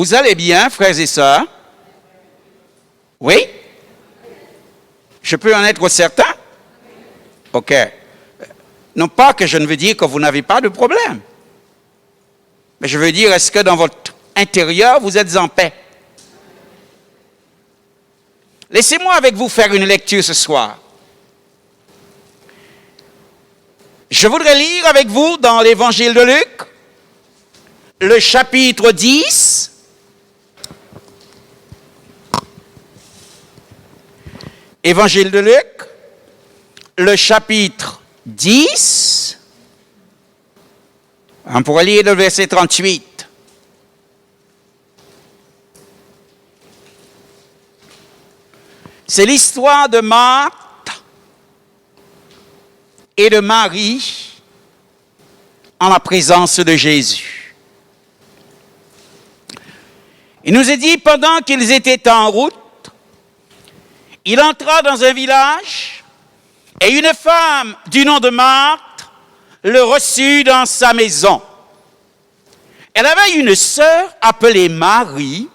Vous allez bien, frères et sœurs? Oui? Je peux en être certain? OK. Non pas que je ne veux dire que vous n'avez pas de problème. Mais je veux dire, est-ce que dans votre intérieur, vous êtes en paix? Laissez-moi avec vous faire une lecture ce soir. Je voudrais lire avec vous dans l'évangile de Luc, le chapitre 10. Évangile de Luc, le chapitre 10. On pourrait lire le verset 38. C'est l'histoire de Marthe et de Marie en la présence de Jésus. Il nous est dit, pendant qu'ils étaient en route, il entra dans un village et une femme du nom de Marthe le reçut dans sa maison. Elle avait une sœur appelée Marie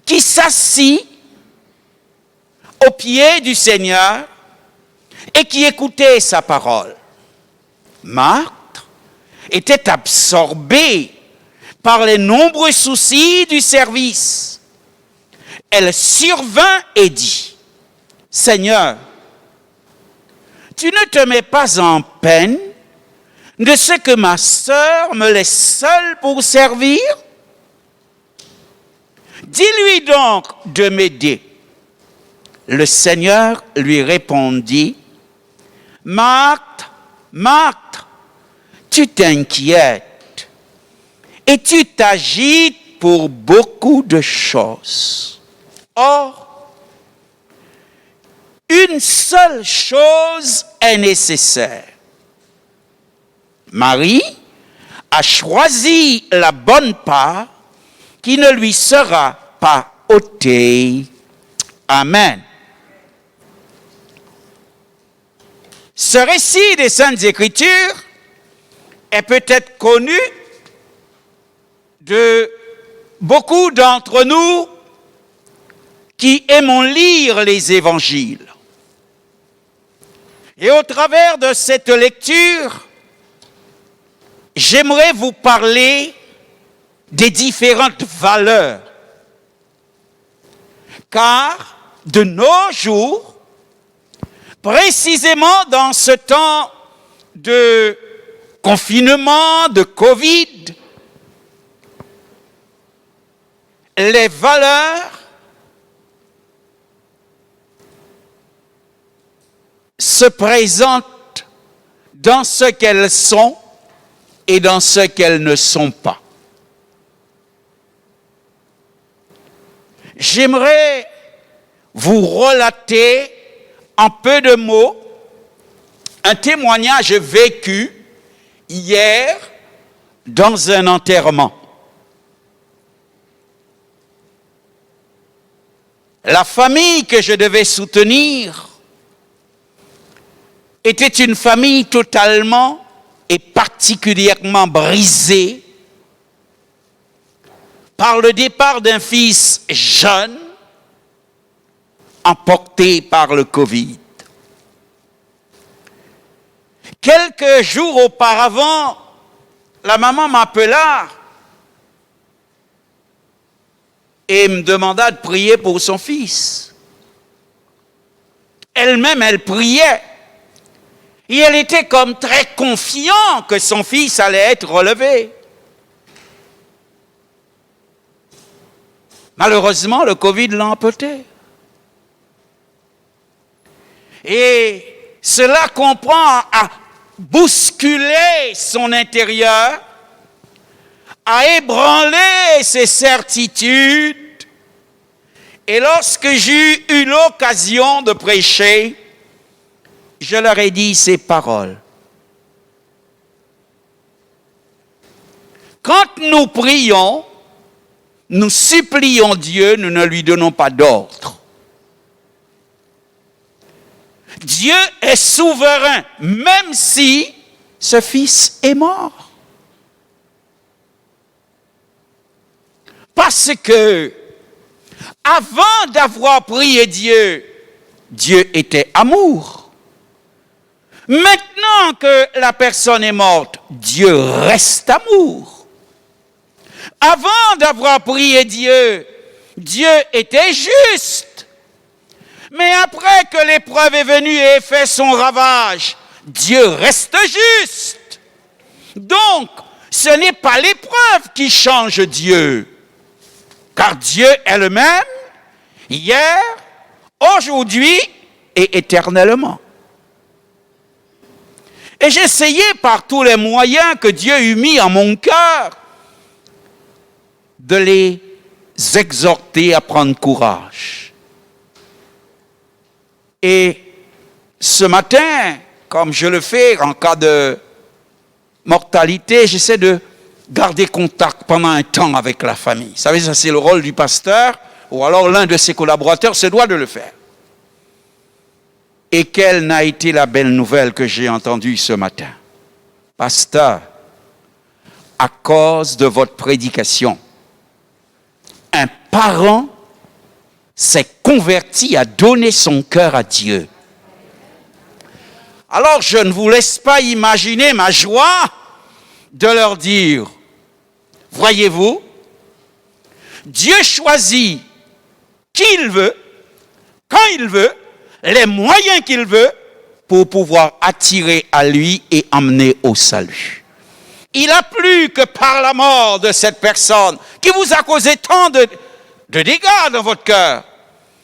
qui s'assit au pied du Seigneur et qui écoutait sa parole. Marthe était absorbée par les nombreux soucis du service. Elle survint et dit, « Seigneur, tu ne te mets pas en peine de ce que ma sœur me laisse seule pour servir? Dis-lui donc de m'aider. » Le Seigneur lui répondit, « Marthe, Marthe, tu t'inquiètes et tu t'agites pour beaucoup de choses. Or, une seule chose est nécessaire. Marie a choisi la bonne part qui ne lui sera pas ôtée. » Amen. Ce récit des Saintes Écritures est peut-être connu de beaucoup d'entre nous qui aimons lire les évangiles. Et au travers de cette lecture, j'aimerais vous parler des différentes valeurs. Car de nos jours, précisément dans ce temps de confinement, de Covid, les valeurs se présentent dans ce qu'elles sont et dans ce qu'elles ne sont pas. J'aimerais vous relater en peu de mots un témoignage vécu hier dans un enterrement. La famille que je devais soutenir était une famille totalement et particulièrement brisée par le départ d'un fils jeune emporté par le Covid. Quelques jours auparavant, la maman m'appela et me demanda de prier pour son fils. Elle-même, elle priait. Et elle était comme très confiante que son fils allait être relevé. Malheureusement, le Covid l'a emporté. Et cela comprend à bousculer son intérieur, à ébranler ses certitudes. Et lorsque j'ai eu l'occasion de prêcher, je leur ai dit ces paroles. Quand nous prions, nous supplions Dieu, nous ne lui donnons pas d'ordre. Dieu est souverain, même si ce fils est mort. Parce que, avant d'avoir prié Dieu, Dieu était amour. Maintenant que la personne est morte, Dieu reste amour. Avant d'avoir prié Dieu, Dieu était juste. Mais après que l'épreuve est venue et fait son ravage, Dieu reste juste. Donc, ce n'est pas l'épreuve qui change Dieu. Car Dieu est le même, hier, aujourd'hui et éternellement. Et j'ai essayé par tous les moyens que Dieu eut mis en mon cœur de les exhorter à prendre courage. Et ce matin, comme je le fais en cas de mortalité, j'essaie de garder contact pendant un temps avec la famille. Vous savez, ça c'est le rôle du pasteur, ou alors l'un de ses collaborateurs se doit de le faire. Et quelle n'a été la belle nouvelle que j'ai entendue ce matin? Pasteur, à cause de votre prédication, un parent s'est converti à donner son cœur à Dieu. Alors je ne vous laisse pas imaginer ma joie de leur dire, voyez-vous, Dieu choisit qui il veut, quand il veut, les moyens qu'il veut pour pouvoir attirer à lui et emmener au salut. Il a plu que par la mort de cette personne qui vous a causé tant de dégâts dans votre cœur,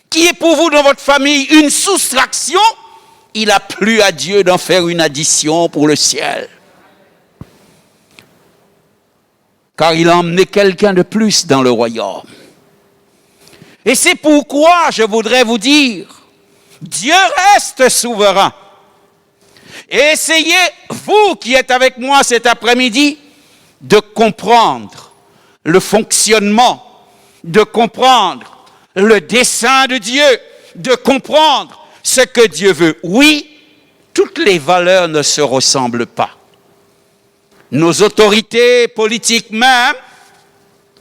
qui est pour vous dans votre famille une soustraction, il a plu à Dieu d'en faire une addition pour le ciel. Car il a emmené quelqu'un de plus dans le royaume. Et c'est pourquoi je voudrais vous dire, Dieu reste souverain. Et essayez, vous qui êtes avec moi cet après-midi, de comprendre le fonctionnement, de comprendre le dessein de Dieu, de comprendre ce que Dieu veut. Oui, toutes les valeurs ne se ressemblent pas. Nos autorités politiques même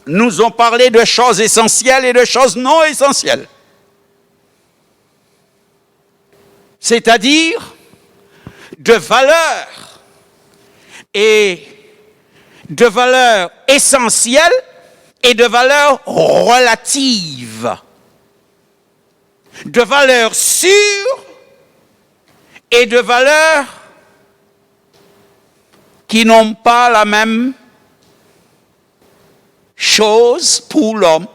nous ont parlé de choses essentielles et de choses non essentielles. C'est-à-dire de valeurs et de valeurs essentielles et de valeurs relatives, de valeurs sûres et de valeurs qui n'ont pas la même chose pour l'homme.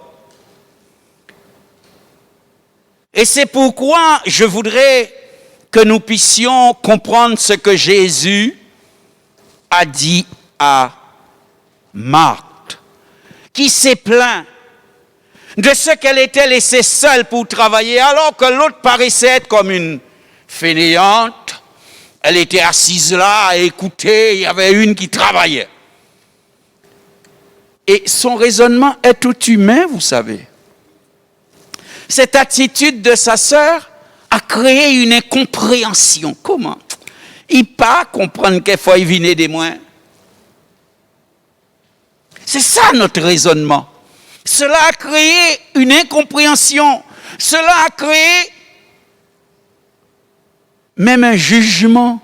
Et c'est pourquoi je voudrais que nous puissions comprendre ce que Jésus a dit à Marthe, qui s'est plaint de ce qu'elle était laissée seule pour travailler, alors que l'autre paraissait être comme une fainéante. Elle était assise là à écouter, il y avait une qui travaillait. Et son raisonnement est tout humain, vous savez. Cette attitude de sa sœur a créé une incompréhension. Comment? Il pas comprendre qu'il faut y venir des moins. C'est ça notre raisonnement. Cela a créé une incompréhension. Cela a créé même un jugement.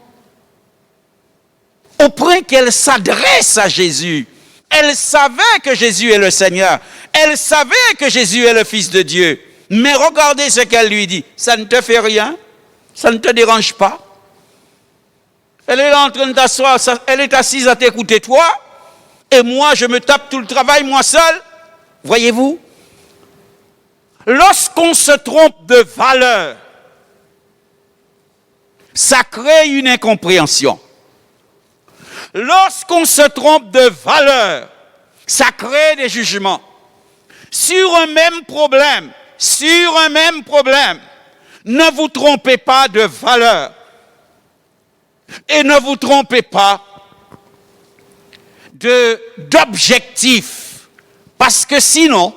Au point qu'elle s'adresse à Jésus. Elle savait que Jésus est le Seigneur. Elle savait que Jésus est le Fils de Dieu. Mais regardez ce qu'elle lui dit. Ça ne te fait rien? Ça ne te dérange pas? Elle est là en train de t'asseoir. Elle est assise à t'écouter toi. Et moi, je me tape tout le travail, moi seul. Voyez-vous? Lorsqu'on se trompe de valeur, ça crée une incompréhension. Lorsqu'on se trompe de valeur, ça crée des jugements. Sur un même problème, ne vous trompez pas de valeur. Et ne vous trompez pas d'objectif. Parce que sinon,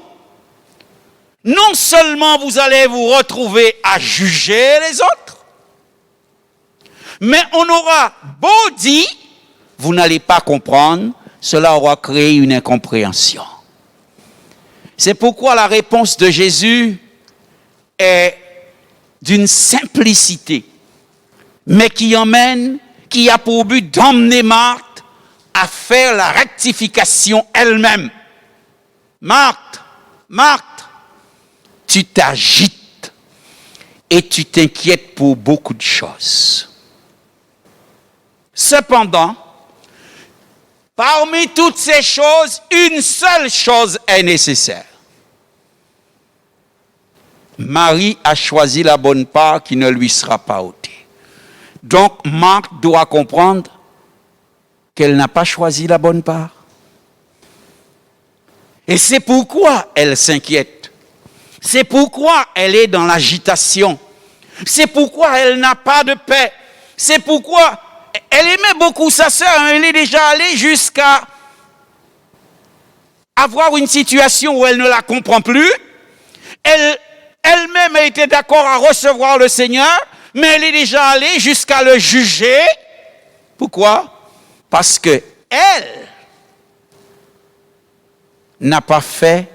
non seulement vous allez vous retrouver à juger les autres, mais on aura beau dire, vous n'allez pas comprendre, cela aura créé une incompréhension. C'est pourquoi la réponse de Jésus est d'une simplicité, mais qui a pour but d'emmener Marthe à faire la rectification elle-même. Marthe, tu t'agites et tu t'inquiètes pour beaucoup de choses. Cependant, parmi toutes ces choses, une seule chose est nécessaire. Marie a choisi la bonne part qui ne lui sera pas ôtée. Donc, Marthe doit comprendre qu'elle n'a pas choisi la bonne part. Et c'est pourquoi elle s'inquiète. C'est pourquoi elle est dans l'agitation. C'est pourquoi elle n'a pas de paix. C'est pourquoi elle aimait beaucoup sa sœur. Elle est déjà allée jusqu'à avoir une situation où elle ne la comprend plus. Elle-même a été d'accord à recevoir le Seigneur, mais elle est déjà allée jusqu'à le juger. Pourquoi? Parce que elle n'a pas fait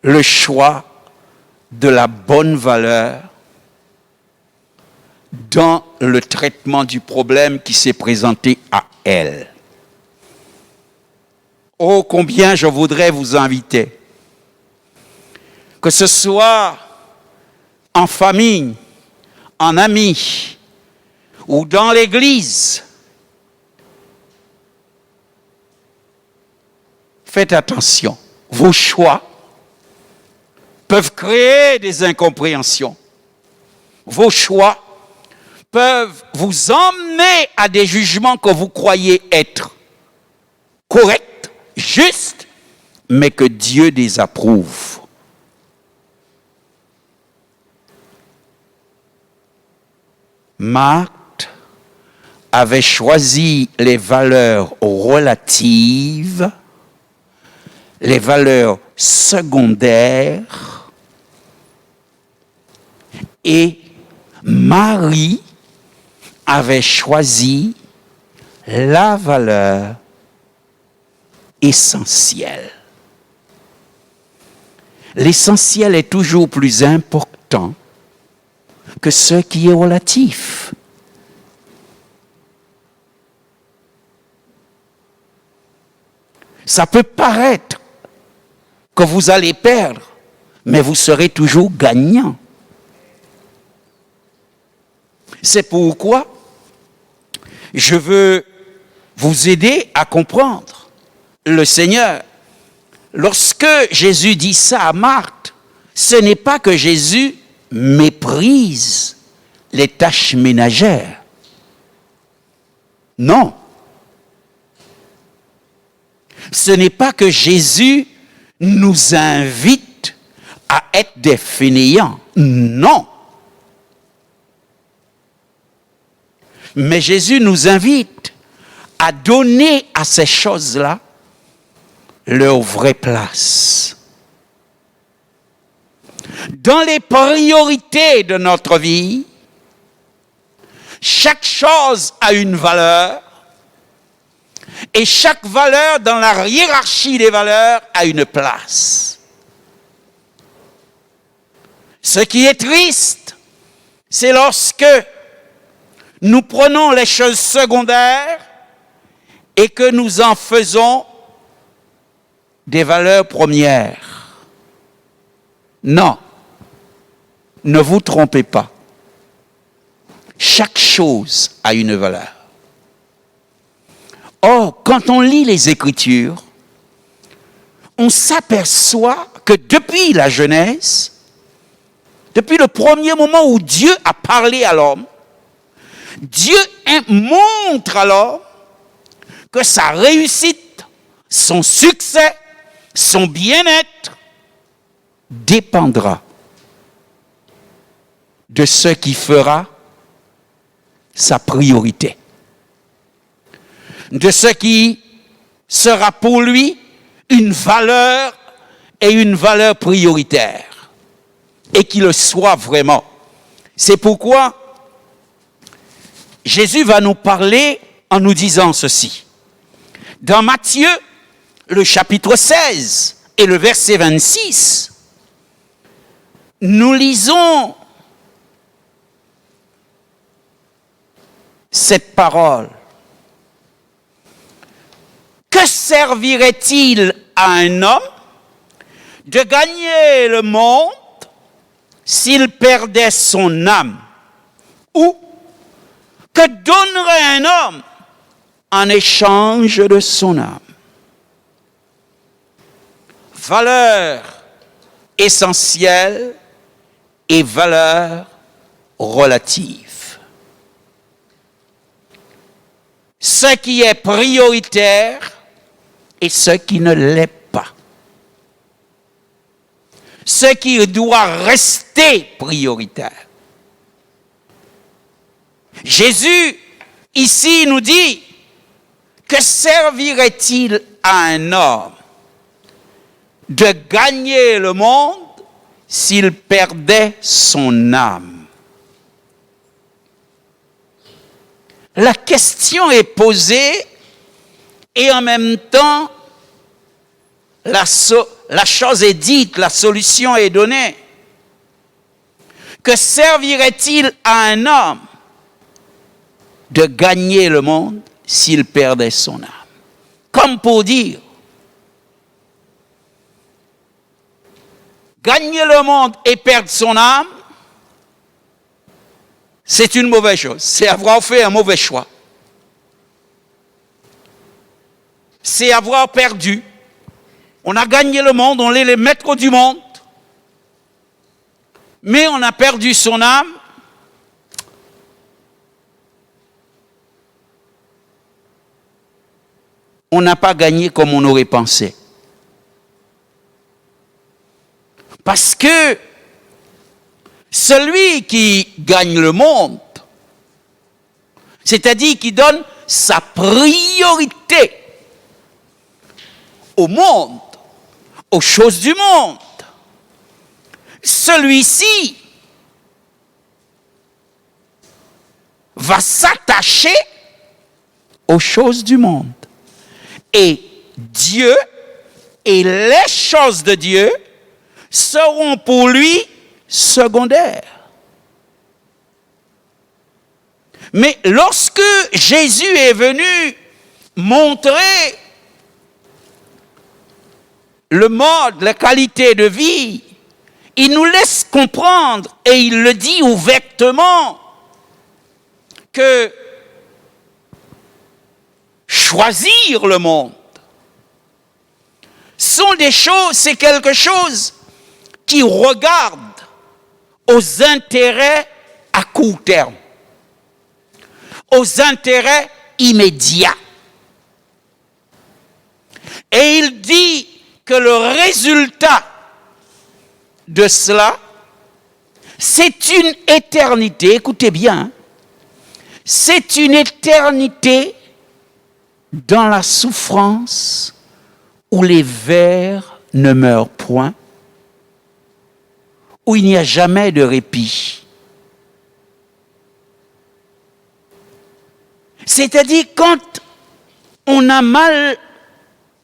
le choix de la bonne valeur dans le traitement du problème qui s'est présenté à elle. Oh, combien je voudrais vous inviter, que ce soit en famille, en amis ou dans l'église. Faites attention, vos choix peuvent créer des incompréhensions. Vos choix peuvent vous emmener à des jugements que vous croyez être corrects, justes, mais que Dieu désapprouve. Marthe avait choisi les valeurs relatives, les valeurs secondaires, et Marie avait choisi la valeur essentielle. L'essentiel est toujours plus important que ce qui est relatif. Ça peut paraître que vous allez perdre, mais vous serez toujours gagnant. C'est pourquoi je veux vous aider à comprendre le Seigneur. Lorsque Jésus dit ça à Marthe, ce n'est pas que Jésus méprise les tâches ménagères. Non. Ce n'est pas que Jésus nous invite à être des fainéants. Non. Mais Jésus nous invite à donner à ces choses-là leur vraie place. Dans les priorités de notre vie, chaque chose a une valeur et chaque valeur dans la hiérarchie des valeurs a une place. Ce qui est triste, c'est lorsque nous prenons les choses secondaires et que nous en faisons des valeurs premières. Non, ne vous trompez pas. Chaque chose a une valeur. Or, quand on lit les Écritures, on s'aperçoit que depuis la Genèse, depuis le premier moment où Dieu a parlé à l'homme, Dieu montre à l'homme que sa réussite, son succès, son bien-être dépendra de ce qui fera sa priorité, de ce qui sera pour lui une valeur et une valeur prioritaire, et qu'il le soit vraiment. C'est pourquoi Jésus va nous parler en nous disant ceci. Dans Matthieu, le chapitre 16 et le verset 26, nous lisons cette parole. Que servirait-il à un homme de gagner le monde s'il perdait son âme? Ou que donnerait un homme en échange de son âme? Valeur essentielle et valeur relative. Ce qui est prioritaire et ce qui ne l'est pas. Ce qui doit rester prioritaire. Jésus, ici, nous dit, que servirait-il à un homme de gagner le monde s'il perdait son âme? La question est posée et en même temps, la chose est dite, la solution est donnée. Que servirait-il à un homme de gagner le monde s'il perdait son âme? Comme pour dire, gagner le monde et perdre son âme, c'est une mauvaise chose. C'est avoir fait un mauvais choix. C'est avoir perdu. On a gagné le monde, on est les maîtres du monde, mais on a perdu son âme. On n'a pas gagné comme on aurait pensé. Parce que celui qui gagne le monde, c'est-à-dire qui donne sa priorité au monde, aux choses du monde, celui-ci va s'attacher aux choses du monde. Et Dieu et les choses de Dieu seront pour lui secondaires. Mais lorsque Jésus est venu montrer le mode, la qualité de vie, il nous laisse comprendre, et il le dit ouvertement, que choisir le monde sont des choses, c'est quelque chose qui regarde aux intérêts à court terme, aux intérêts immédiats. Et il dit que le résultat de cela, c'est une éternité, écoutez bien, c'est une éternité dans la souffrance où les vers ne meurent point, où il n'y a jamais de répit. C'est-à-dire quand on a mal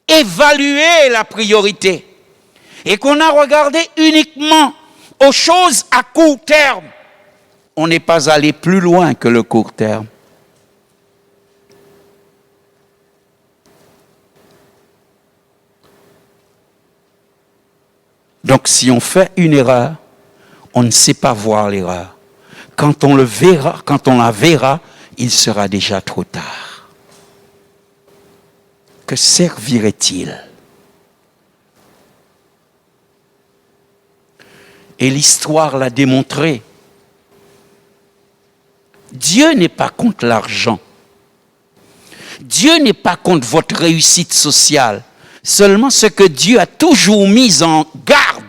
évalué la priorité et qu'on a regardé uniquement aux choses à court terme, on n'est pas allé plus loin que le court terme. Donc si on fait une erreur, on ne sait pas voir l'erreur. Quand on la verra, il sera déjà trop tard. Que servirait-il? Et l'histoire l'a démontré. Dieu n'est pas contre l'argent. Dieu n'est pas contre votre réussite sociale. Seulement ce que Dieu a toujours mis en garde,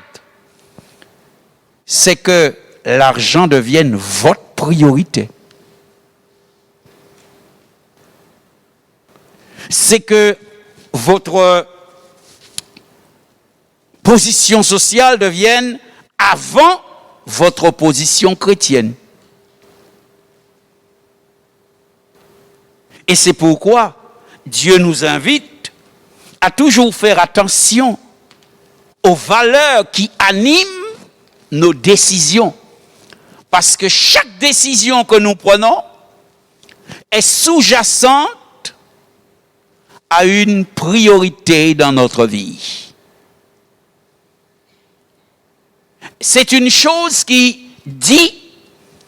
c'est que l'argent devienne votre priorité. C'est que votre position sociale devienne avant votre position chrétienne. Et c'est pourquoi Dieu nous invite à toujours faire attention aux valeurs qui animent nos décisions. Parce que chaque décision que nous prenons est sous-jacente à une priorité dans notre vie. C'est une chose qui dit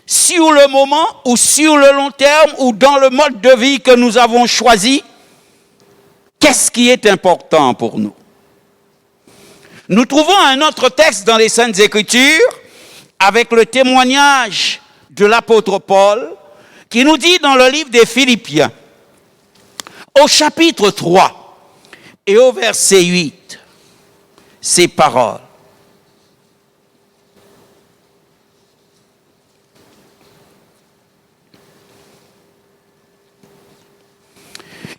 sur le moment ou sur le long terme ou dans le mode de vie que nous avons choisi, qu'est-ce qui est important pour nous? Nous trouvons un autre texte dans les Saintes Écritures avec le témoignage de l'apôtre Paul qui nous dit dans le livre des Philippiens, au chapitre 3 et au verset 8, ces paroles.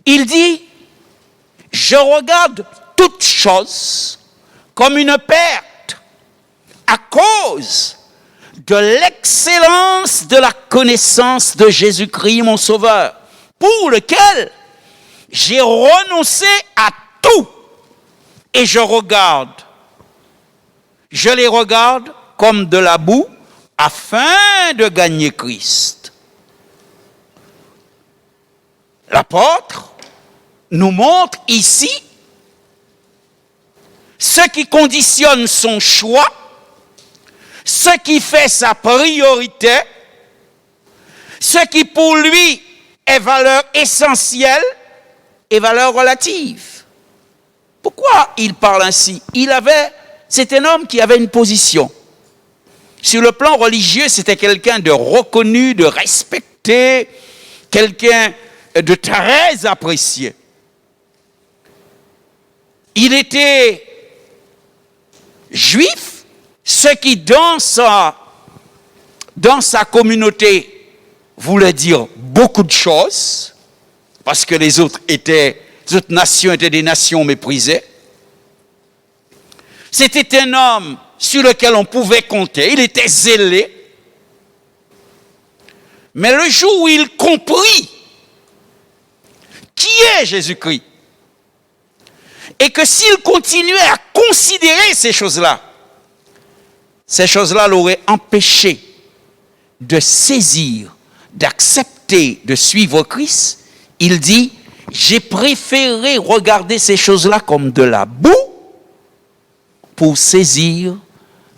Il dit, je regarde toutes choses comme une perte à cause de l'excellence de la connaissance de Jésus-Christ, mon Sauveur, pour lequel j'ai renoncé à tout et je les regarde comme de la boue afin de gagner Christ. L'apôtre nous montre ici ce qui conditionne son choix, ce qui fait sa priorité, ce qui pour lui est valeur essentielle et valeur relative. Pourquoi il parle ainsi? C'est un homme qui avait une position. Sur le plan religieux, c'était quelqu'un de reconnu, de respecté, quelqu'un de très apprécié. Il était juif, ce qui dans sa communauté voulait dire beaucoup de choses, parce que les autres nations étaient des nations méprisées. C'était un homme sur lequel on pouvait compter, il était zélé. Mais le jour où il comprit qui est Jésus-Christ, et que s'il continuait à considérer ces choses-là l'auraient empêché de saisir, d'accepter, de suivre Christ. Il dit, j'ai préféré regarder ces choses-là comme de la boue pour saisir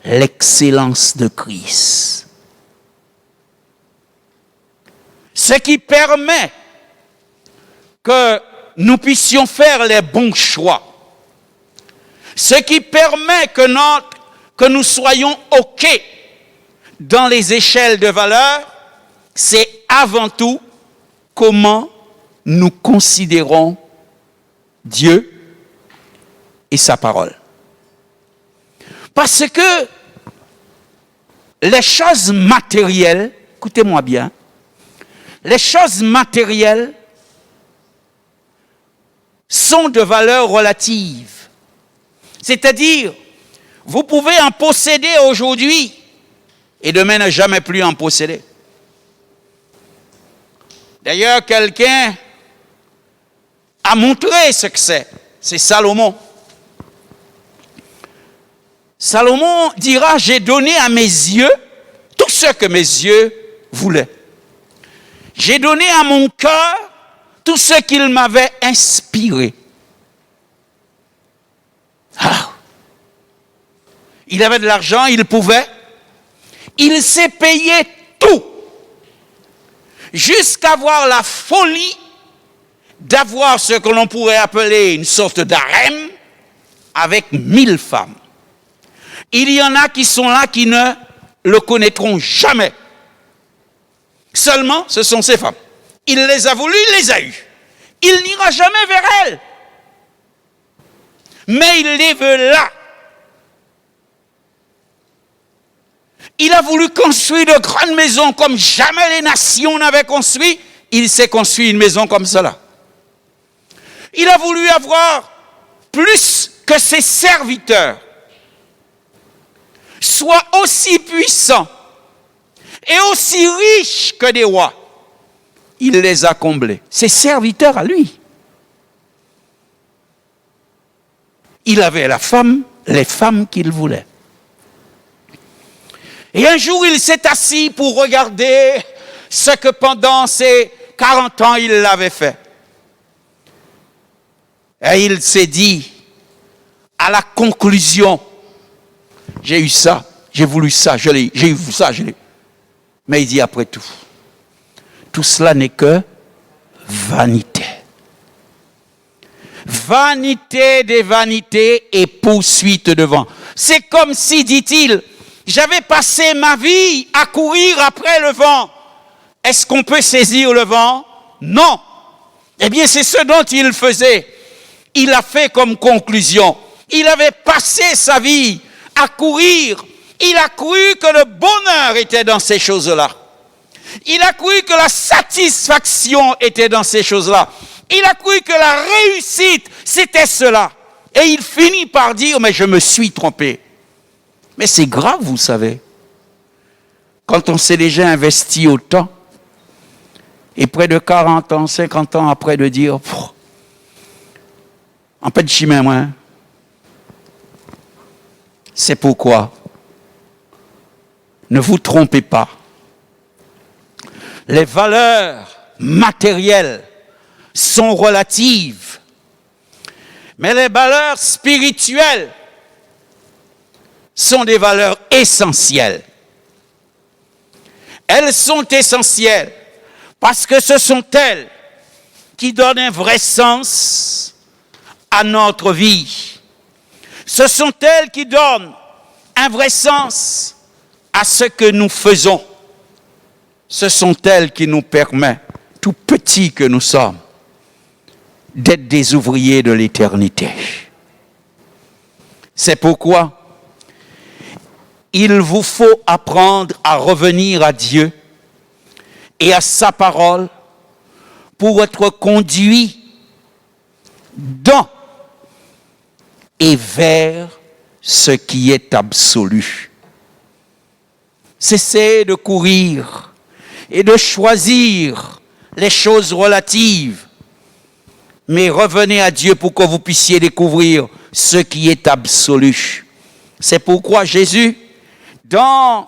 l'excellence de Christ. Ce qui permet que nous puissions faire les bons choix. Ce qui permet que nous soyons OK dans les échelles de valeur, c'est avant tout comment nous considérons Dieu et sa parole. Parce que les choses matérielles, écoutez-moi bien, les choses matérielles sont de valeur relative. C'est-à-dire, vous pouvez en posséder aujourd'hui et demain ne jamais plus en posséder. D'ailleurs, quelqu'un a montré ce que c'est. C'est Salomon. Salomon dira, j'ai donné à mes yeux tout ce que mes yeux voulaient. J'ai donné à mon cœur tout ce qu'il m'avait inspiré. Ah. Il avait de l'argent, il pouvait. Il s'est payé tout. Jusqu'à avoir la folie d'avoir ce que l'on pourrait appeler une sorte d'harem avec 1000 femmes. Il y en a qui sont là qui ne le connaîtront jamais. Seulement, ce sont ces femmes. Il les a voulues, il les a eues. Il n'ira jamais vers elles. Mais il les veut là. Il a voulu construire de grandes maisons comme jamais les nations n'avaient construit. Il s'est construit une maison comme cela. Il a voulu avoir plus que ses serviteurs, soit aussi puissants et aussi riches que des rois. Il les a comblés. Ses serviteurs à lui. Il avait les femmes qu'il voulait. Et un jour, il s'est assis pour regarder ce que pendant ces 40 ans, il l'avait fait. Et il s'est dit, à la conclusion, j'ai eu ça, j'ai voulu ça, j'ai eu ça, je l'ai. Mais il dit après tout cela n'est que vanité. Vanité des vanités et poursuite de vent. C'est comme si, dit-il, j'avais passé ma vie à courir après le vent. Est-ce qu'on peut saisir le vent? Non. Eh bien, c'est ce dont il faisait. Il a fait comme conclusion. Il avait passé sa vie à courir. Il a cru que le bonheur était dans ces choses-là. Il a cru que la satisfaction était dans ces choses-là. Il a cru que la réussite, c'était cela. Et il finit par dire, mais je me suis trompé. Mais c'est grave, vous savez. Quand on s'est déjà investi autant, et près de 40 ans, 50 ans après de dire, en fait de chemin, moi, c'est pourquoi ne vous trompez pas. Les valeurs matérielles sont relatives, mais les valeurs spirituelles sont des valeurs essentielles. Elles sont essentielles parce que ce sont elles qui donnent un vrai sens à notre vie. Ce sont elles qui donnent un vrai sens à ce que nous faisons. Ce sont elles qui nous permettent, tout petits que nous sommes, d'être des ouvriers de l'éternité. C'est pourquoi il vous faut apprendre à revenir à Dieu et à sa parole pour être conduit dans et vers ce qui est absolu. Cessez de courir et de choisir les choses relatives, mais revenez à Dieu pour que vous puissiez découvrir ce qui est absolu. C'est pourquoi Jésus, dans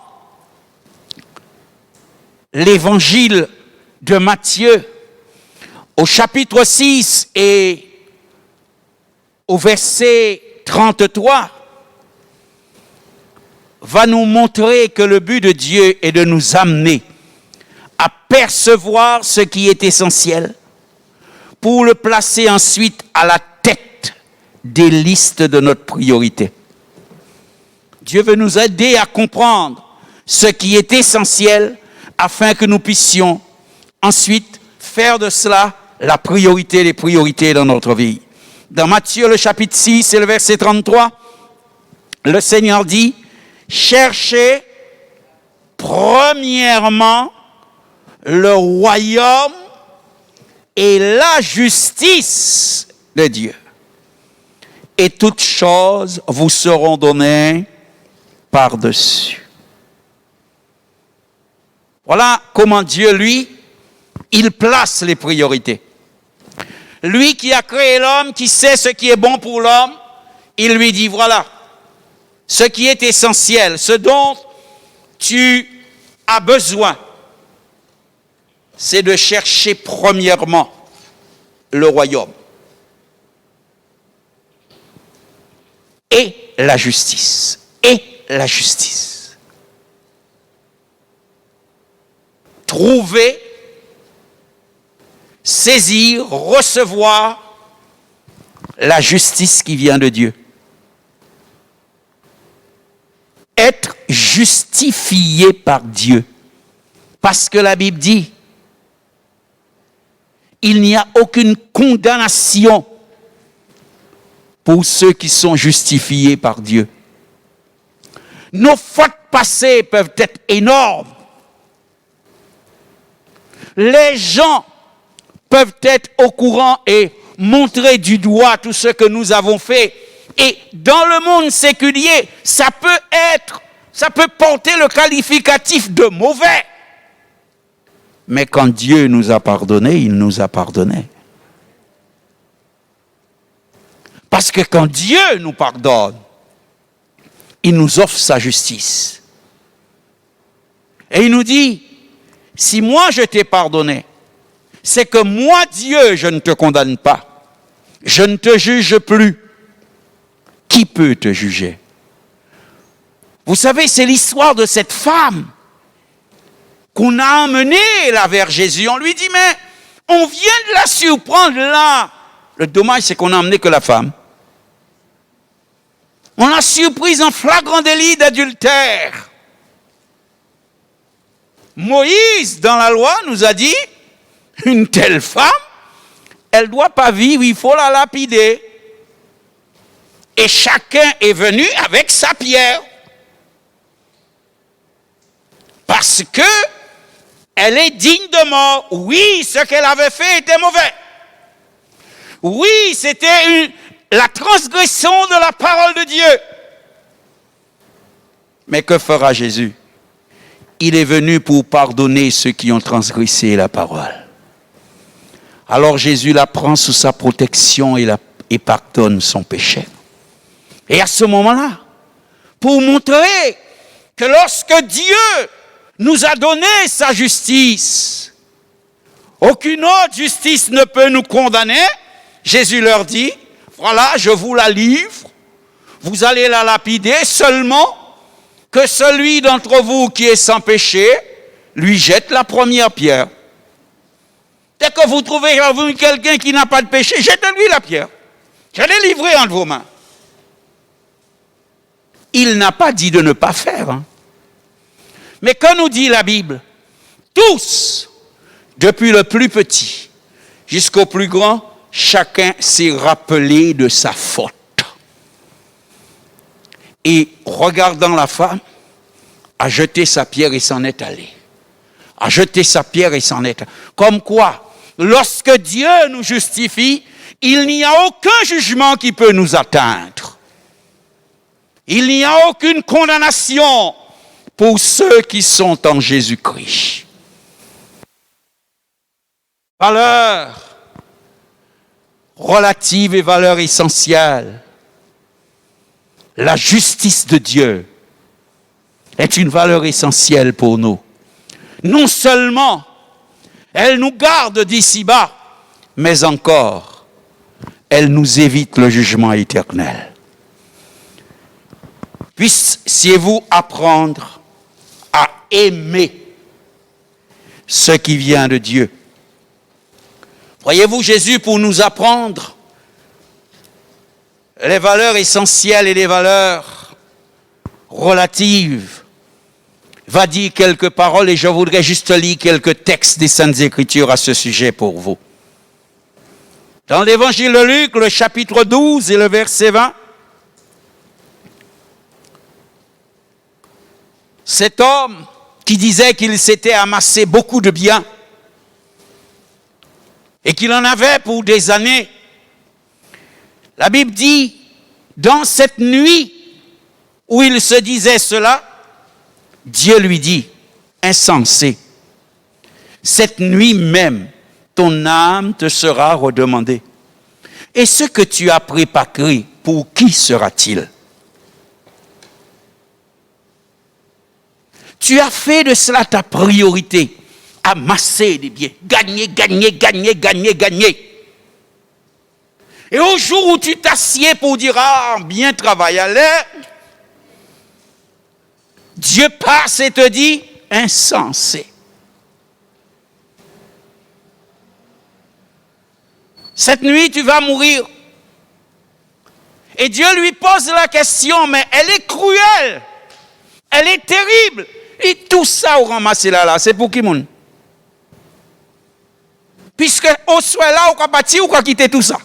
l'évangile de Matthieu, au chapitre 6 et au verset 33, va nous montrer que le but de Dieu est de nous amener à percevoir ce qui est essentiel pour le placer ensuite à la tête des listes de notre priorité. Dieu veut nous aider à comprendre ce qui est essentiel afin que nous puissions ensuite faire de cela la priorité des priorités dans notre vie. Dans Matthieu, le chapitre 6 et le verset 33, le Seigneur dit, « Cherchez premièrement le royaume et la justice de Dieu. Et toutes choses vous seront données par-dessus. » Voilà comment Dieu, lui, il place les priorités. Lui qui a créé l'homme, qui sait ce qui est bon pour l'homme, il lui dit, voilà, ce qui est essentiel, ce dont tu as besoin, c'est de chercher premièrement le royaume et la justice. Et la justice. Trouver, saisir, recevoir la justice qui vient de Dieu. Être justifié par Dieu. Parce que la Bible dit, il n'y a aucune condamnation pour ceux qui sont justifiés par Dieu. Nos fautes passées peuvent être énormes. Les gens peuvent être au courant et montrer du doigt tout ce que nous avons fait. Et dans le monde séculier, ça peut porter le qualificatif de mauvais. Mais quand Dieu nous a pardonné, il nous a pardonné. Parce Parce que quand Dieu nous pardonne, il nous offre sa justice. Et il nous dit, si moi je t'ai pardonné, c'est que moi, Dieu, je ne te condamne pas. Je ne te juge plus. Qui peut te juger? Vous savez, c'est l'histoire de cette femme qu'on a emmenée là vers Jésus. On lui dit, mais on vient de la surprendre là. Le dommage, c'est qu'on n'a emmené que la femme. On l'a surprise en flagrant délit d'adultère. Moïse, dans la loi, nous a dit, une telle femme, elle ne doit pas vivre, il faut la lapider. Et chacun est venu avec sa pierre. Parce que elle est digne de mort. Oui, ce qu'elle avait fait était mauvais. Oui, c'était la transgression de la parole de Dieu. Mais que fera Jésus? Il est venu pour pardonner ceux qui ont transgressé la parole. Alors Jésus la prend sous sa protection et pardonne son péché. Et à ce moment-là, pour montrer que lorsque Dieu nous a donné sa justice, aucune autre justice ne peut nous condamner, Jésus leur dit, voilà, je vous la livre, vous allez la lapider seulement que celui d'entre vous qui est sans péché lui jette la première pierre. Dès que vous trouvez quelqu'un qui n'a pas de péché, jetez-lui la pierre. Je l'ai livré entre vos mains. Il n'a pas dit de ne pas faire. Hein. Mais que nous dit la Bible? Tous, depuis le plus petit jusqu'au plus grand, chacun s'est rappelé de sa faute. Et regardant la femme, a jeté sa pierre et s'en est allé. A jeté sa pierre et s'en est allé. Comme quoi, lorsque Dieu nous justifie, il n'y a aucun jugement qui peut nous atteindre. Il n'y a aucune condamnation pour ceux qui sont en Jésus-Christ. Valeur relative et valeur essentielle. La justice de Dieu est une valeur essentielle pour nous. Non seulement elle nous garde d'ici-bas, mais encore, elle nous évite le jugement éternel. Puissiez-vous apprendre à aimer ce qui vient de Dieu. Voyez-vous, Jésus, pour nous apprendre les valeurs essentielles et les valeurs relatives, va dire quelques paroles et je voudrais juste lire quelques textes des Saintes Écritures à ce sujet pour vous. Dans l'évangile de Luc, le chapitre 12 et le verset 20, cet homme qui disait qu'il s'était amassé beaucoup de biens et qu'il en avait pour des années, la Bible dit, dans cette nuit où il se disait cela, Dieu lui dit, insensé, cette nuit même, ton âme te sera redemandée. Et ce que tu as préparé, pour qui sera-t-il? Tu as fait de cela ta priorité, amasser des biens, gagner. Et au jour où tu t'assieds pour dire, ah, bien travaillé à l'air, Dieu passe et te dit, insensé. Cette nuit, tu vas mourir. Et Dieu lui pose la question, mais elle est cruelle, elle est terrible. Et tout ça, on ramasse là, c'est pour qui, mon? Puisque on soit là, on va partir, on va quitter tout ça.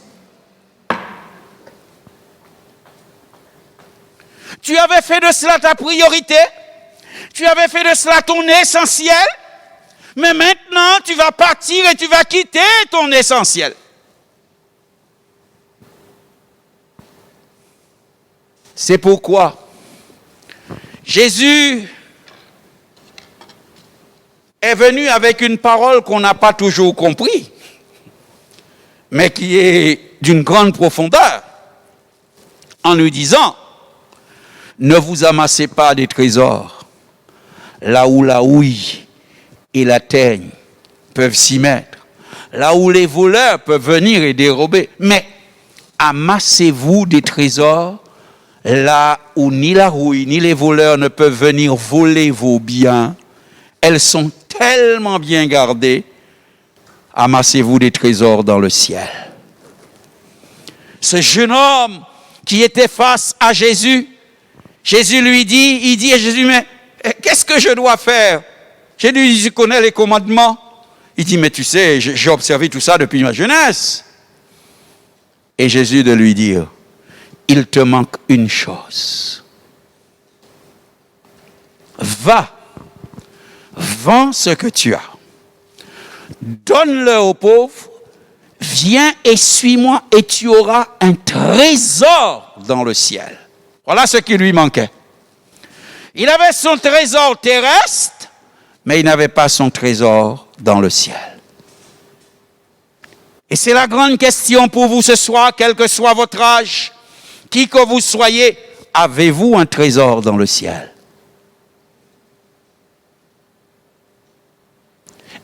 Tu avais fait de cela ta priorité, tu avais fait de cela ton essentiel, mais maintenant tu vas partir et tu vas quitter ton essentiel. C'est pourquoi Jésus est venu avec une parole qu'on n'a pas toujours compris, mais qui est d'une grande profondeur. en nous disant, ne vous amassez pas des trésors, là où la houille et la teigne peuvent s'y mettre, là où les voleurs peuvent venir et dérober, mais amassez-vous des trésors, là où ni la houille ni les voleurs ne peuvent venir voler vos biens. Elles sont tellement bien gardées. Amassez-vous des trésors dans le ciel. Ce jeune homme qui était face à Jésus, Jésus lui dit, il dit à Jésus, mais qu'est-ce que je dois faire? Jésus lui dit, tu connais les commandements? Il dit, mais tu sais, j'ai observé tout ça depuis ma jeunesse. Et Jésus de lui dire, il te manque une chose. Va, vends ce que tu as. Donne-le aux pauvres, viens et suis-moi et tu auras un trésor dans le ciel. Voilà ce qui lui manquait. Il avait son trésor terrestre, mais il n'avait pas son trésor dans le ciel. Et c'est la grande question pour vous ce soir, quel que soit votre âge, qui que vous soyez, avez-vous un trésor dans le ciel?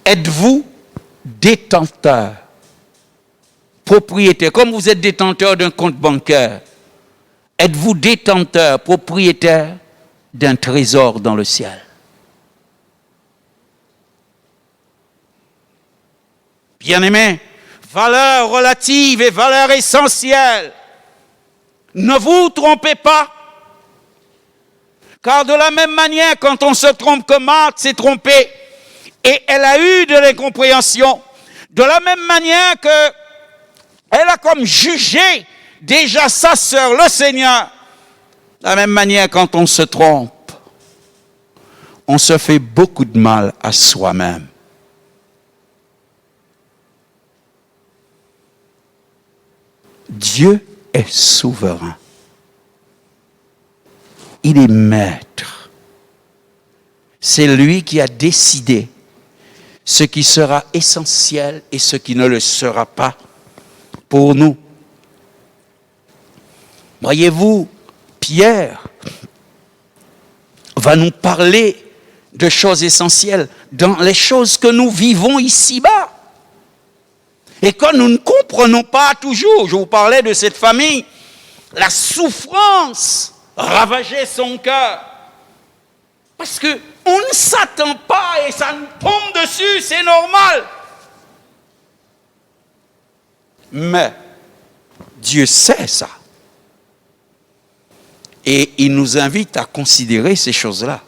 Êtes-vous détenteur, propriétaire, comme vous êtes détenteur d'un compte bancaire, êtes-vous détenteur, propriétaire d'un trésor dans le ciel? Bien-aimés, valeurs relatives et valeurs essentielles. Ne vous trompez pas, car de la même manière, quand on se trompe que Marthe s'est trompée, et elle a eu de l'incompréhension, de la même manière que elle a comme jugé déjà sa sœur, le Seigneur, de la même manière, quand on se trompe, on se fait beaucoup de mal à soi-même. Dieu est souverain. Il est maître. C'est lui qui a décidé ce qui sera essentiel et ce qui ne le sera pas pour nous. Voyez-vous, Pierre va nous parler de choses essentielles dans les choses que nous vivons ici-bas. Et que nous ne comprenons pas toujours. Je vous parlais de cette famille. La souffrance ravageait son cœur. Parce qu'on ne s'attend pas et ça nous tombe dessus, c'est normal. Mais Dieu sait ça. Et il nous invite à considérer ces choses-là.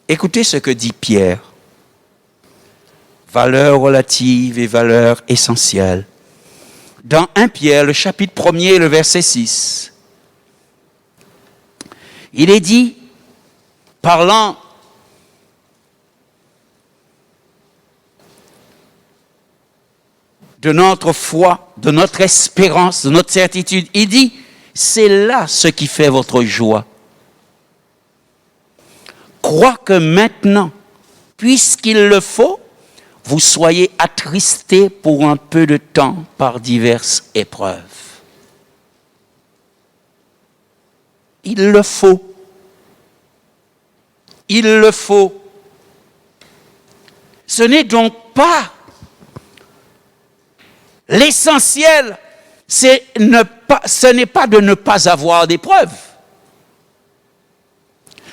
Écoutez ce que dit Pierre. Valeurs relatives et valeurs essentielles. Dans 1 Pierre, le chapitre 1er, le verset 6. Il est dit, parlant de notre foi, de notre espérance, de notre certitude, il dit, c'est là ce qui fait votre joie. Crois que maintenant, puisqu'il le faut, vous soyez attristés pour un peu de temps par diverses épreuves. Il le faut. Il le faut. Ce n'est donc pas l'essentiel, ce n'est pas de ne pas avoir d'épreuves.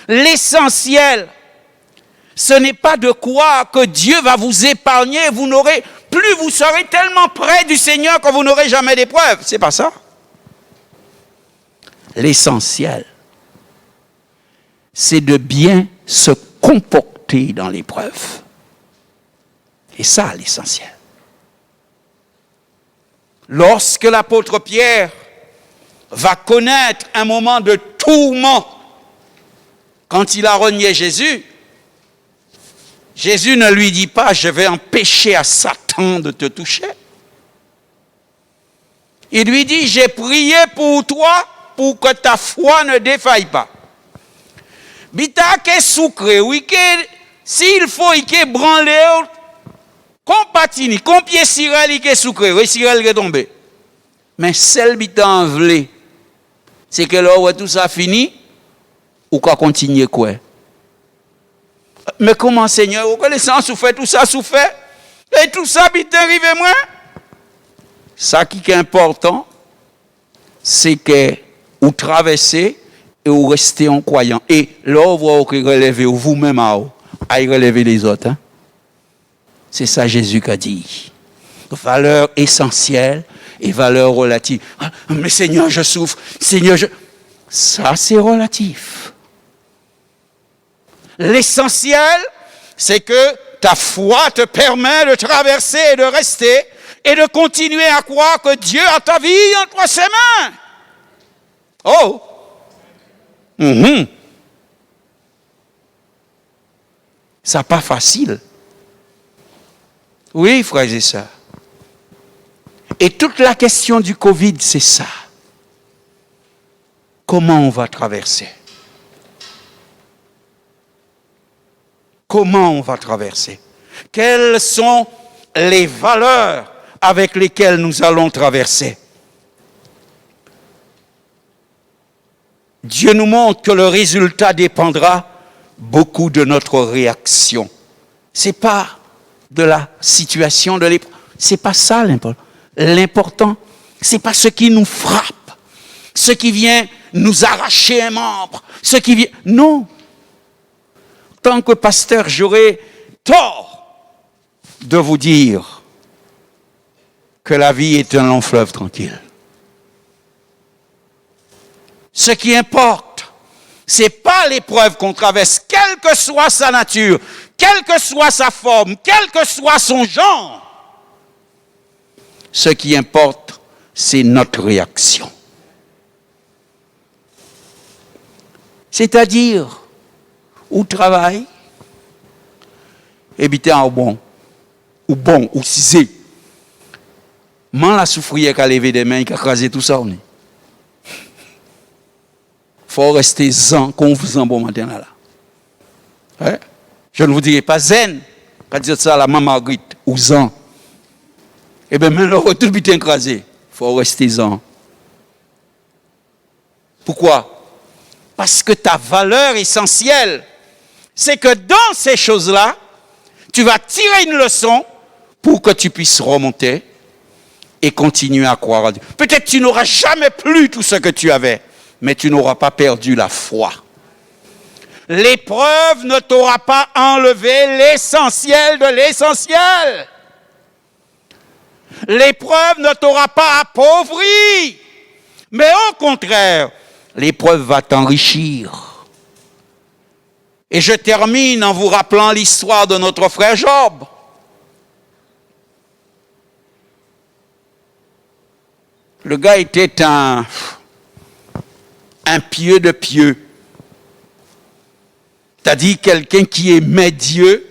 L'essentiel, ce n'est pas de croire que Dieu va vous épargner, plus vous serez tellement près du Seigneur que vous n'aurez jamais d'épreuve. C'est pas ça. L'essentiel, c'est de bien se comporter dans l'épreuve. Et ça, l'essentiel. Lorsque l'apôtre Pierre va connaître un moment de tourment, quand il a renié Jésus, Jésus ne lui dit pas « je vais empêcher à Satan de te toucher ». Il lui dit « j'ai prié pour toi pour que ta foi ne défaille pas ». Bita ke soukre, s'il faut il branler Compatini, combien sirel qui est sucré, oui, sirel qui est tombé. Mais celle qui t'en vle, c'est que là où tout ça fini, ou qu'à continuer quoi? Mais comment, Seigneur, vous connaissez, souffert, tout ça souffert, et tout ça, vite arrivé moi? Ça qui est important, c'est que vous traversez et vous restez en croyant. Et là, vous relevez vous-même à relever les autres. Hein? C'est ça Jésus qui a dit. Valeur essentielle et valeur relative. Ah, mais Seigneur, je souffre. Seigneur, je... Ça, c'est relatif. L'essentiel, c'est que ta foi te permet de traverser et de rester et de continuer à croire que Dieu a ta vie entre ses mains. Oh! Ça pas facile. Oui, frères et sœurs. Et toute la question du Covid, c'est ça. Comment on va traverser? Comment on va traverser? Quelles sont les valeurs avec lesquelles nous allons traverser? Dieu nous montre que le résultat dépendra beaucoup de notre réaction. Ce n'est pas de la situation de l'épreuve. Ce n'est pas ça l'important. L'important, ce n'est pas ce qui nous frappe, ce qui vient nous arracher un membre, ce qui vient... Non. En tant que pasteur, j'aurais tort de vous dire que la vie est un long fleuve tranquille. Ce qui importe, ce n'est pas l'épreuve qu'on traverse, quelle que soit sa nature, quelle que soit sa forme, quel que soit son genre. Ce qui importe, c'est notre réaction. C'est-à-dire, ou travail, et bien en bon, ou cisé. Man la souffrière qui a levé des mains, qui a crasé tout ça, on est. Faut rester zen, qu'on vous en bon matin là. Hein? Je ne vous dirai pas zen, quand dire ça à la maman Marguerite, ou zen. Eh bien, maintenant, tout le est écrasé. Faut rester zen. Pourquoi? Parce que ta valeur essentielle, c'est que dans ces choses-là, tu vas tirer une leçon pour que tu puisses remonter et continuer à croire à Dieu. Peut-être que tu n'auras jamais plus tout ce que tu avais, mais tu n'auras pas perdu la foi. L'épreuve ne t'aura pas enlevé l'essentiel de l'essentiel. L'épreuve ne t'aura pas appauvri, mais au contraire, l'épreuve va t'enrichir. Et je termine en vous rappelant l'histoire de notre frère Job. Le gars était un pieux de pieux. C'est-à-dire quelqu'un qui aimait Dieu,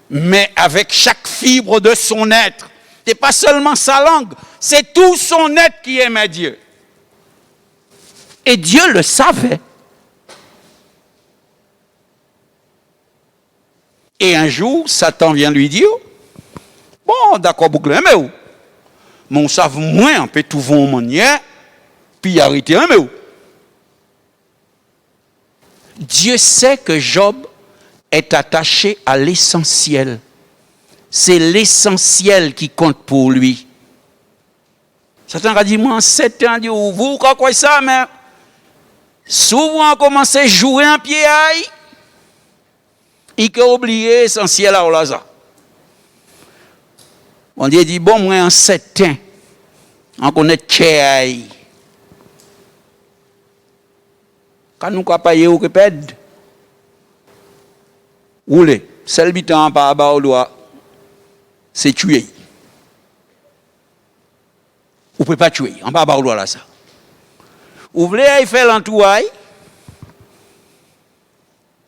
mais avec chaque fibre de son être. Ce n'est pas seulement sa langue, c'est tout son être qui aimait Dieu. Et Dieu le savait. Et un jour, Satan vient lui dire, bon, d'accord, vous l'aimez où? Mais on savent moins, on peut tout voir en manière, puis arrêter un où. Dieu sait que Job est attaché à l'essentiel. C'est l'essentiel qui compte pour lui. Satan a dit, moi, en 7 ans, vous croyez ça, mais souvent on commence à jouer un pied aïe, il a oublié l'essentiel à Olaza. On dit, bon, moi, en 7 ans, on connaît pied aïe. Quand nous avons payé ou que pède, roulez, celle qui est en bas au doigt, c'est tuer. Vous ne pouvez pas tuer, en bas au doigt là ça. Vous voulez faire l'entourage,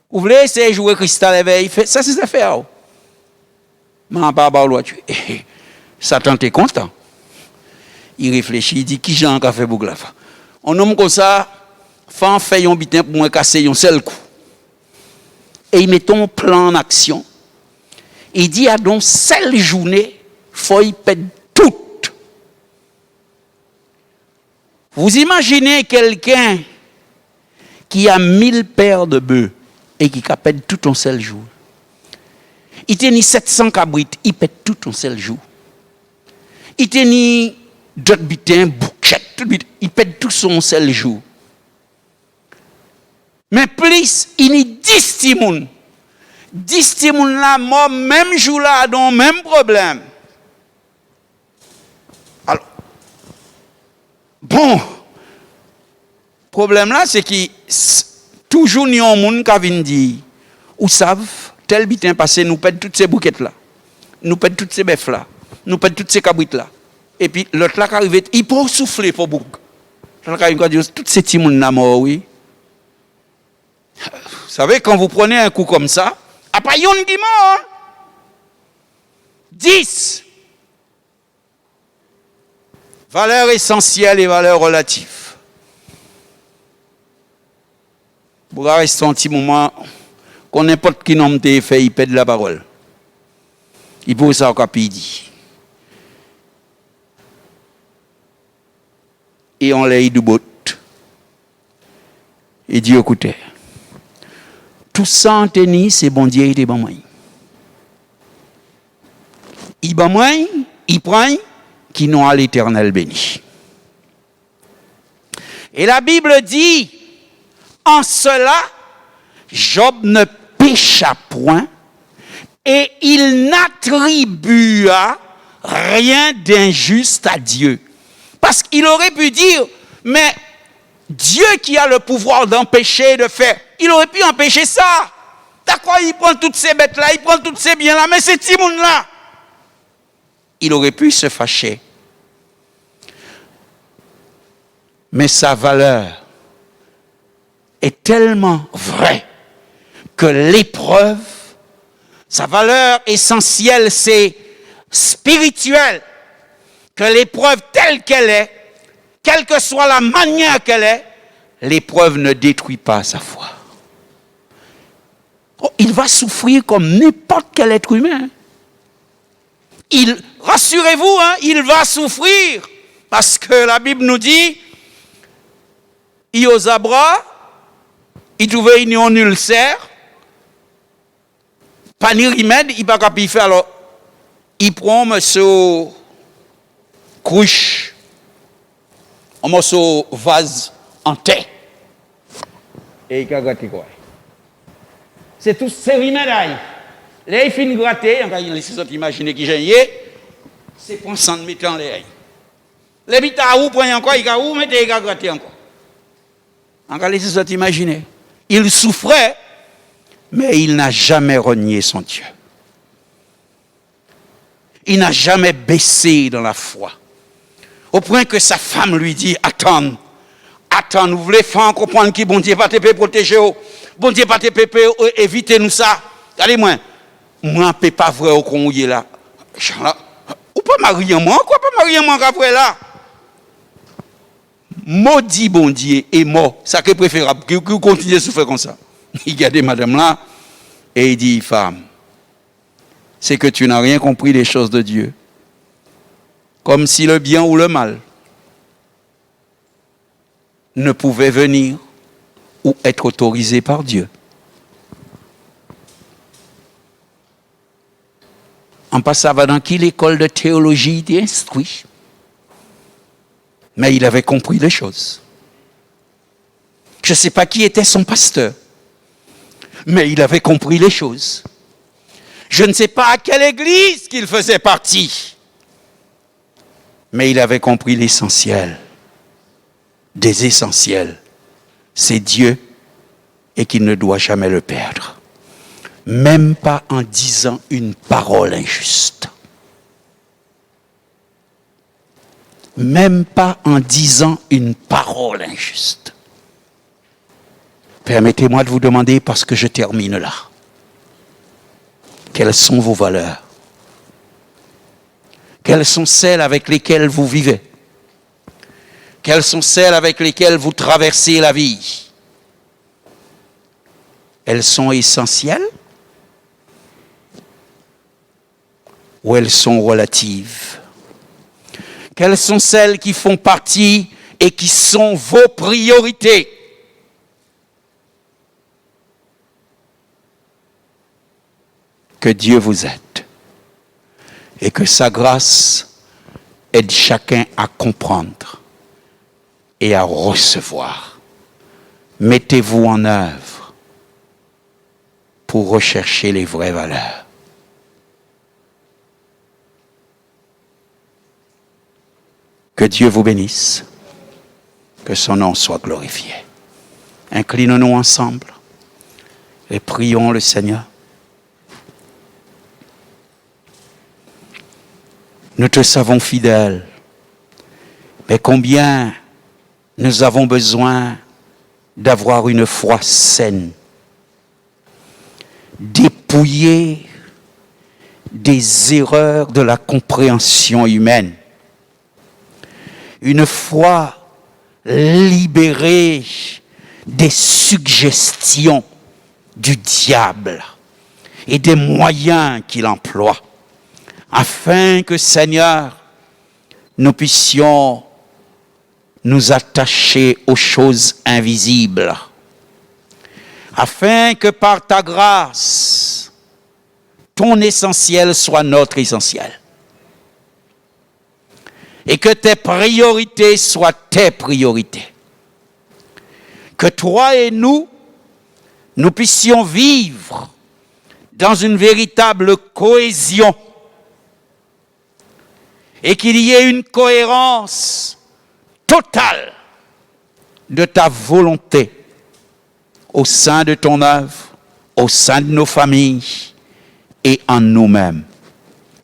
vous voulez essayer de jouer cristal éveil, ça c'est affaire. Mais en bas au doigt tuer. Satan est content. Il réfléchit, il dit qui j'en a fait Bouglafa. On nomme comme ça. Fan fait un bitin pour moi casser un seul coup. Et il met ton plan en action. Il dit à donc seule journée, faut y perdre tout. Vous imaginez quelqu'un qui a 1000 paires de bœufs et qui pète tout en seul jour. Il tenait 700 cabrites, il pète tout en seul jour. Il tenait d'autres butins, bouquettes, il pète tout son seul jour. Mais plus, il y a 10 timoun. 10 timoun là, mort, même jour là, dans le même problème. Alors, bon, problème là, c'est que toujours il y a un monde qui vient dire, ou savent, tel bitin passé, nous pète toutes ces bouquettes là. Nous pète toutes ces bœufs là. Nous pète toutes ces cabrites là. Et puis l'autre là qui arrive, il peut souffler pour bouc. L'autre là qui arrive, toutes ces timoun là mort, oui. Vous savez, quand vous prenez un coup comme ça, après, il y a un qui mort. 10. Valeurs essentielles et valeurs relatives. Vous restez un petit moment, qu'on n'importe qui nomme tes fait, il pète la parole. Il peut ça au capidi. Et on l'a du bout. Il dit, écoutez, tout ça en tennis, c'est bon Dieu, il est bon moi. Il bon moi, il prend, qui n'ont à l'éternel béni. Et la Bible dit, en cela, Job ne pécha point et il n'attribua rien d'injuste à Dieu. Parce qu'il aurait pu dire, mais Dieu qui a le pouvoir d'empêcher de faire, il aurait pu empêcher ça. D'accord, il prend toutes ces bêtes-là, il prend tous ces biens-là, mais c'est Timoun-là. Il aurait pu se fâcher. Mais sa valeur est tellement vraie que l'épreuve, sa valeur essentielle, c'est spirituel. Que l'épreuve telle qu'elle est, quelle que soit la manière qu'elle est, l'épreuve ne détruit pas sa foi. Oh, il va souffrir comme n'importe quel être humain. Rassurez-vous, il va souffrir. Parce que la Bible nous dit, il aux abras, il trouvait un ulcère, pas ni remède, il va pas faire. Alors, il prend un morceau cruche, un morceau vase en thé, et il a gratté quoi. C'est tout ces remèdes. Là, il finit de gratter, on va imaginer qui j'ai c'est pour s'en mettre en l'air. Les bits à où, point encore, il a où, mettez, il a gratté encore. On va laisser ça imaginer. Il souffrait, mais il n'a jamais renié son Dieu. Il n'a jamais baissé dans la foi. Au point que sa femme lui dit, attends, nous voulons faire comprendre que bon Dieu pas te protéger, bon Dieu pas te éviter nous ça. Regardez-moi, moi, je ne peux pas vrai au qu'on y est là. Ou pas marier moi, quoi pas marier moi après là? Maudit bon Dieu est mort. Ça qui est préférable, qu'il continue à souffrir comme ça. Il regarde madame là et il dit, femme, c'est que tu n'as rien compris des choses de Dieu. Comme si le bien ou le mal ne pouvait venir ou être autorisé par Dieu. En passant dans quelle école de théologie il est instruit? Mais il avait compris les choses. Je ne sais pas qui était son pasteur, mais il avait compris les choses. Je ne sais pas à quelle église qu'il faisait partie, mais il avait compris l'essentiel des essentiels. C'est Dieu et qu'il ne doit jamais le perdre. Même pas en disant une parole injuste. Même pas en disant une parole injuste. Permettez-moi de vous demander, parce que je termine là, quelles sont vos valeurs? Quelles sont celles avec lesquelles vous vivez? Quelles sont celles avec lesquelles vous traversez la vie? Elles sont essentielles? ou elles sont relatives? Quelles sont celles qui font partie et qui sont vos priorités? Que Dieu vous aide et que sa grâce aide chacun à comprendre et à recevoir. Mettez-vous en œuvre pour rechercher les vraies valeurs. Que Dieu vous bénisse, que son nom soit glorifié. Inclinons-nous ensemble et prions le Seigneur. Nous te savons fidèle, mais combien nous avons besoin d'avoir une foi saine, dépouillée des erreurs de la compréhension humaine, une foi libérée des suggestions du diable et des moyens qu'il emploie, afin que, Seigneur, nous puissions nous attacher aux choses invisibles, afin que par ta grâce, ton essentiel soit notre essentiel, et que tes priorités soient tes priorités. Que toi et nous puissions vivre dans une véritable cohésion, et qu'il y ait une cohérence totale de ta volonté au sein de ton œuvre, au sein de nos familles et en nous-mêmes.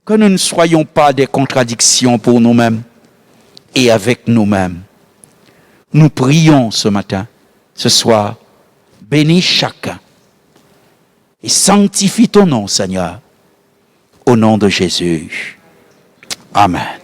Que nous ne soyons pas des contradictions pour nous-mêmes et avec nous-mêmes. Nous prions ce matin, ce soir, bénis chacun et sanctifie ton nom, Seigneur, au nom de Jésus. Amen.